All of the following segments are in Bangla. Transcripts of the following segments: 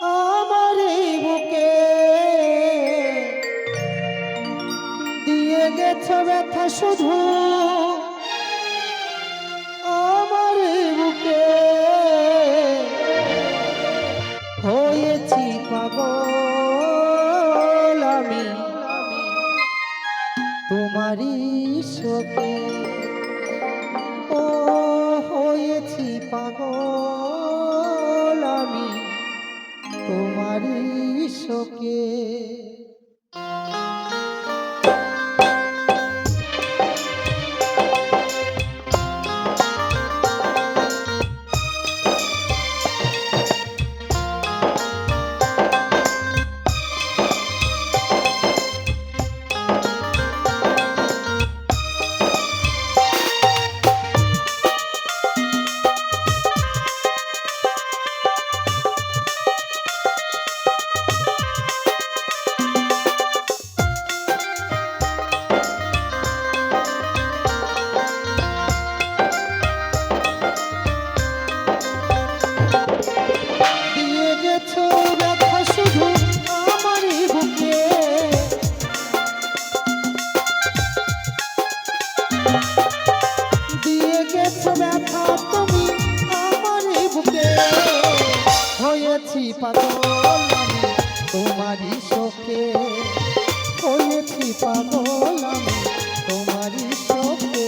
আমার এই বুকে দিয়ে গেছে ব্যথা শুধু আমার এই বুকে হয়েছি পাগল আমি তোমারই শোকে ও হয়েছি পাগল আমি তোমারই শোকে পাগল আমি তোমারই শোকে হয়েছি পাগল আমি তোমারই শোকে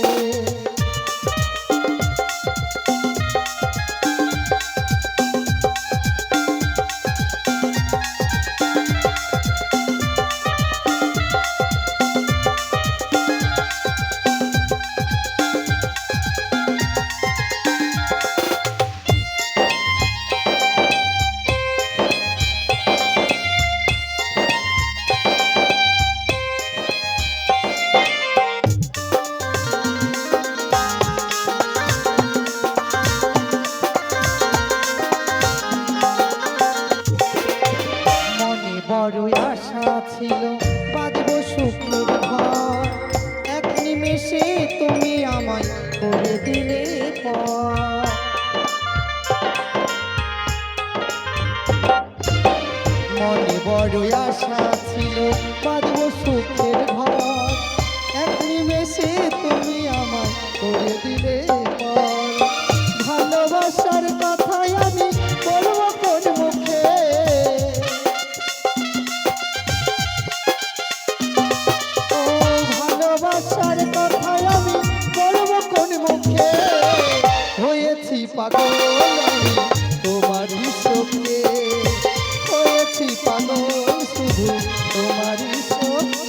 বড়ই আশা ছিল বাঁধব সুখের ঘর এক নিমেষে তুমি আমায় করে দিলে মনে বড়ই আশা ছিল বাঁধব সুখের ঘর এক নিমেষে তুমি আমায় করে দিলে ভালোবাসার কথাই আমি বলবো কোন মুখে ভালোবাসার কথাই আমি বলবো কোন মুখে হয়েছি পাগল আমি তোমারই শোকে হয়েছি পাগল শুধু তোমারই শোকে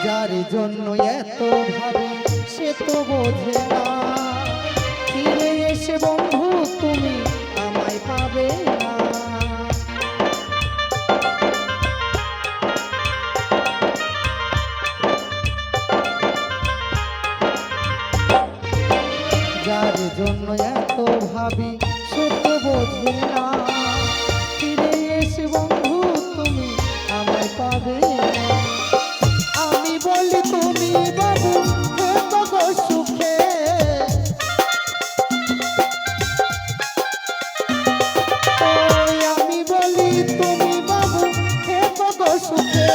যার জন্য এত ভাবি সে তো বোঝে না ফিরে এসে বন্ধু তুমি আমায় পাবে না যার জন্য এত ভাবি সে তো বোঝে না ফিরে এসে বন্ধু তুমি আমায় পাবে না আমি বলি তুমি বাবু কত সুখে আমি বলি তুমি বাবু কত সুখে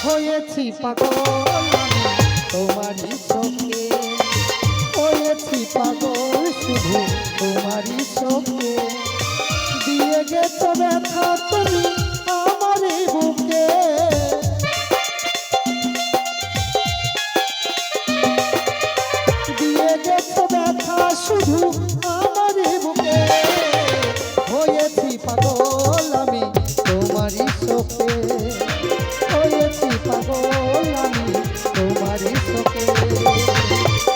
হয়েছি পাগল আমি তোমারই শোকে হয়েছি পাগল শুধু তোমারই শোকে দিয়ে গেছো ব্যথা তুমি আমারই বুকে শুধু আমারই বুকে হয়েছি পাগল আমি তোমারই শোকে হয়েছি পাগল আমি তোমারই শোকে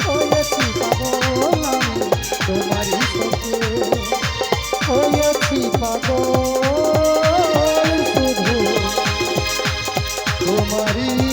হয়েছি পাগল আমি তোমারই শোকে হয়েছি পাগল শুধু পারি